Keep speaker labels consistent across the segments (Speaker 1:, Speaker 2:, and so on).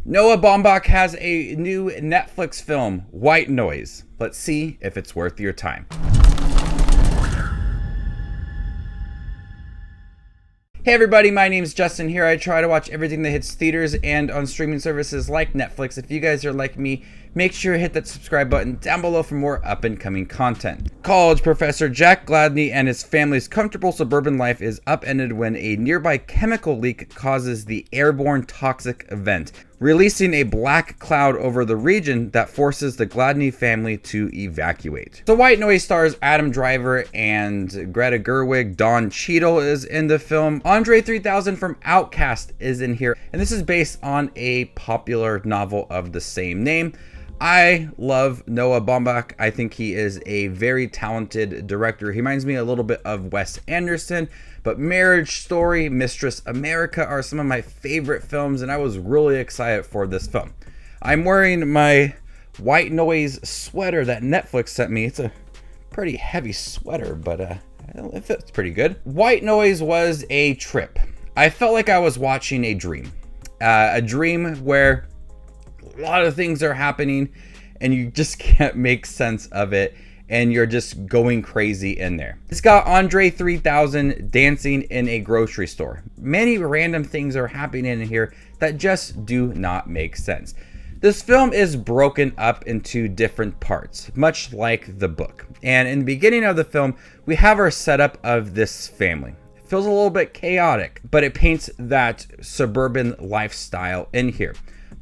Speaker 1: Noah Baumbach has a new Netflix film, White Noise. Let's see if it's worth your time. Hey everybody, my name is Justin here. I try to watch everything that hits theaters and on streaming services like Netflix. If you guys are like me, make sure to hit that subscribe button down below for more up and coming content. College professor Jack Gladney and his family's comfortable suburban life is upended when a nearby chemical leak causes the Airborne Toxic Event, releasing a black cloud over the region that forces the Gladney family to evacuate. So White Noise stars Adam Driver and Greta Gerwig. Don Cheadle is in the film. Andre 3000 from Outkast is in here, and this is based on a popular novel of the same name. I love Noah Baumbach. I think he is a very talented director. He reminds me a little bit of Wes Anderson, but Marriage Story, Mistress America are some of my favorite films, and I was really excited for this film. I'm wearing my White Noise sweater that Netflix sent me. It's a pretty heavy sweater, but it fits pretty good. White Noise was a trip. I felt like I was watching a dream where a lot of things are happening and you just can't make sense of it, and you're just going crazy in there. It's got Andre 3000 dancing in a grocery store. Many random things are happening in here that just do not make sense. This film is broken up into different parts, much like the book. And in the beginning of the film, we have our setup of this family. It feels a little bit chaotic, but it paints that suburban lifestyle in here.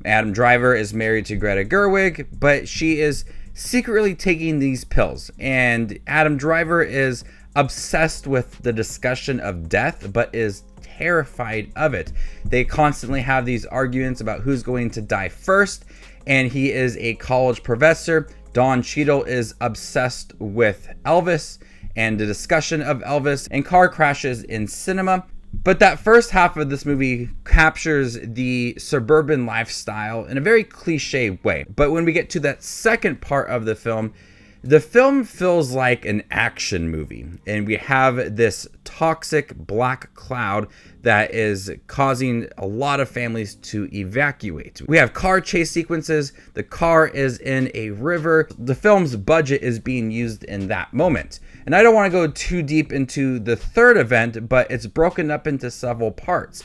Speaker 1: Adam Driver is married to Greta Gerwig, but she is secretly taking these pills, and Adam Driver is obsessed with the discussion of death but is terrified of it. They constantly have these arguments about who's going to die first, and he is a college professor. Don Cheadle is obsessed with Elvis and the discussion of Elvis and car crashes in cinema. But that first half of this movie captures the suburban lifestyle in a very cliche way. But when we get to that second part of the film feels like an action movie. And we have this toxic black cloud that is causing a lot of families to evacuate. We have car chase sequences. The car is in a river. The film's budget is being used in that moment. And I don't want to go too deep into the third event, but it's broken up into several parts.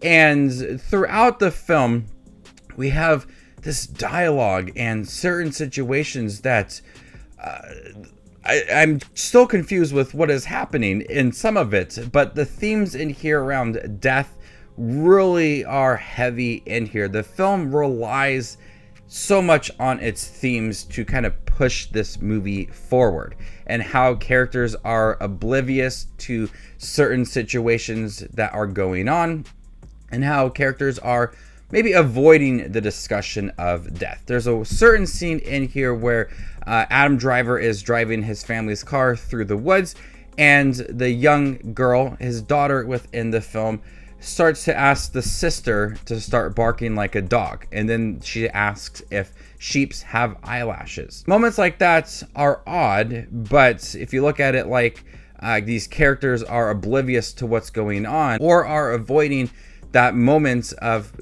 Speaker 1: And throughout the film, we have this dialogue and certain situations that I'm still confused with what is happening in some of it, but the themes in here around death really are heavy in here. The film relies so much on its themes to kind of push this movie forward, and how characters are oblivious to certain situations that are going on, and how characters are maybe avoiding the discussion of death. There's a certain scene in here where Adam Driver is driving his family's car through the woods, and the young girl, his daughter within the film, starts to ask the sister to start barking like a dog, and then she asks if sheeps have eyelashes. Moments like that are odd, but if you look at it like these characters are oblivious to what's going on or are avoiding that moment of,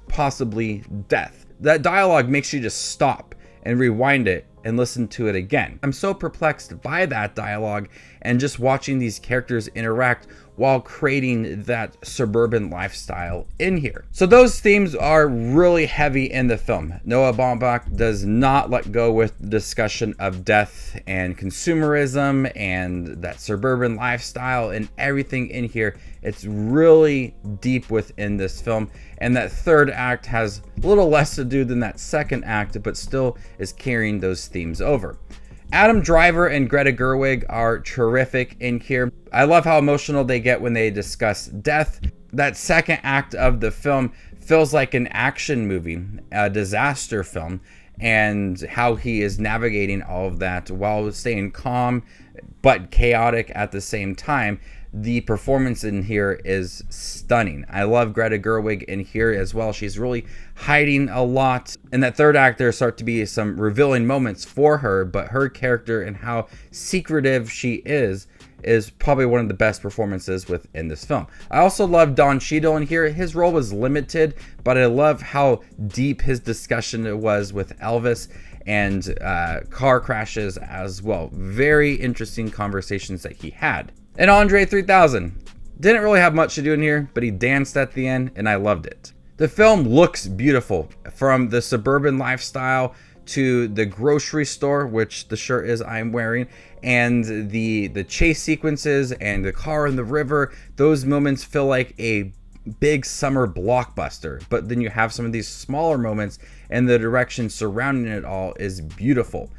Speaker 1: possibly death, that dialogue makes you just stop and rewind it and listen to it again. I'm so perplexed by that dialogue and just watching these characters interact while creating that suburban lifestyle in here. So those themes are really heavy in the film. Noah Baumbach does not let go with the discussion of death and consumerism and that suburban lifestyle and everything in here. It's really deep within this film, and that third act has a little less to do than that second act, but still is carrying those themes over. Adam Driver and Greta Gerwig are terrific in here. I love how emotional they get when they discuss death. That second act of the film feels like an action movie, a disaster film, and how he is navigating all of that while staying calm but chaotic at the same time. The performance in here is stunning. I love Greta Gerwig in here as well. She's really hiding a lot. In that third act, there start to be some revealing moments for her, but her character and how secretive she is is probably one of the best performances within this film. I also love Don Cheadle in here. His role was limited, but I love how deep his discussion was with Elvis and car crashes as well. Very interesting conversations that he had. And Andre 3000 didn't really have much to do in here, but he danced at the end and I loved it. The film looks beautiful, from the suburban lifestyle to the grocery store, which the shirt is I'm wearing, and the chase sequences and the car in the river. Those moments feel like a big summer blockbuster, but then you have some of these smaller moments and the direction surrounding it all is beautiful.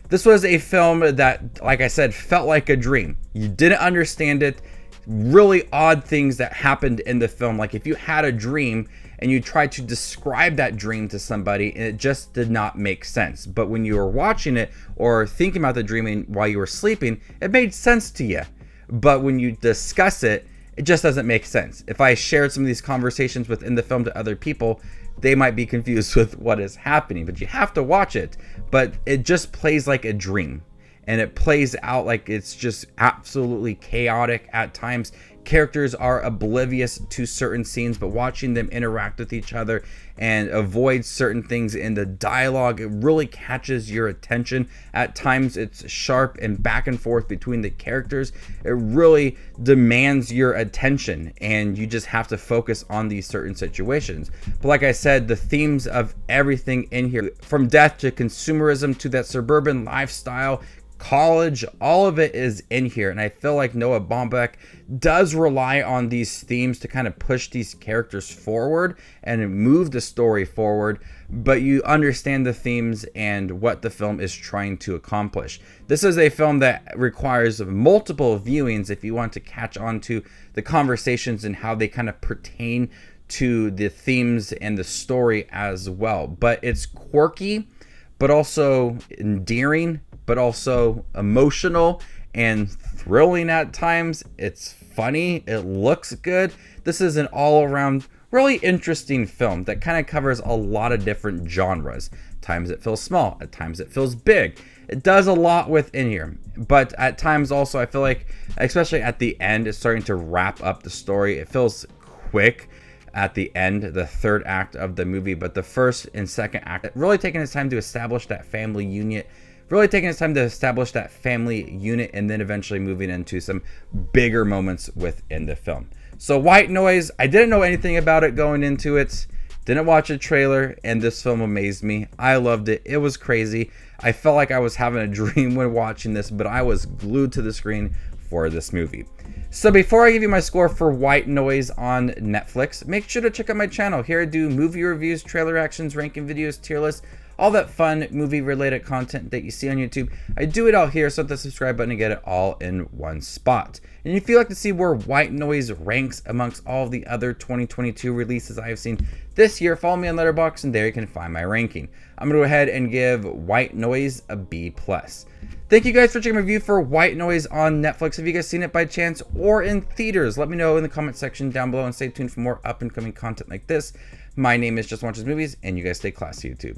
Speaker 1: This was a film that, like I said, felt like a dream. You didn't understand it. Really odd things that happened in the film. Like if you had a dream and you tried to describe that dream to somebody and it just did not make sense. But when you were watching it or thinking about the dreaming while you were sleeping, it made sense to you. But when you discuss it, it just doesn't make sense. If I shared some of these conversations within the film to other people, they might be confused with what is happening. But you have to watch it. But it just plays like a dream. And it plays out like it's just absolutely chaotic at times. Characters are oblivious to certain scenes, but watching them interact with each other and avoid certain things in the dialogue, it really catches your attention. At times it's sharp and back and forth between the characters. It really demands your attention and you just have to focus on these certain situations. But like I said, the themes of everything in here, from death to consumerism to that suburban lifestyle, college, all of it is in here. And I feel like Noah Baumbach does rely on these themes to kind of push these characters forward and move the story forward, but you understand the themes and what the film is trying to accomplish. This is a film that requires multiple viewings if you want to catch on to the conversations and how they kind of pertain to the themes and the story as well. But it's quirky, but also endearing, but also emotional and thrilling at times. It's funny. It looks good. This is an all-around really interesting film that kind of covers a lot of different genres. At times it feels small. At times it feels big. It does a lot within here. But at times also I feel like, especially at the end, it's starting to wrap up the story. It feels quick at the end, the third act of the movie. But the first and second act, really taking its time to establish that family unit. Really taking its time to establish that family unit and then eventually moving into some bigger moments within the film. So White Noise, I didn't know anything about it going into it. Didn't watch a trailer, and this film amazed me. I loved it. It was crazy. I felt like I was having a dream when watching this, but I was glued to the screen for this movie. So before I give you my score for White Noise on Netflix, make sure to check out my channel. Here I do movie reviews, trailer reactions, ranking videos, tier lists, all that fun movie related content that you see on YouTube. I do it all here, so hit the subscribe button to get it all in one spot. And if you'd like to see where White Noise ranks amongst all of the other 2022 releases I have seen this year, follow me on Letterboxd and there you can find my ranking. I'm going to go ahead and give White Noise a B+. Thank you guys for checking my review for White Noise on Netflix. Have you guys seen it by chance or in theaters? Let me know in the comment section down below and stay tuned for more up and coming content like this. My name is Just Watches Movies and you guys stay classy, YouTube.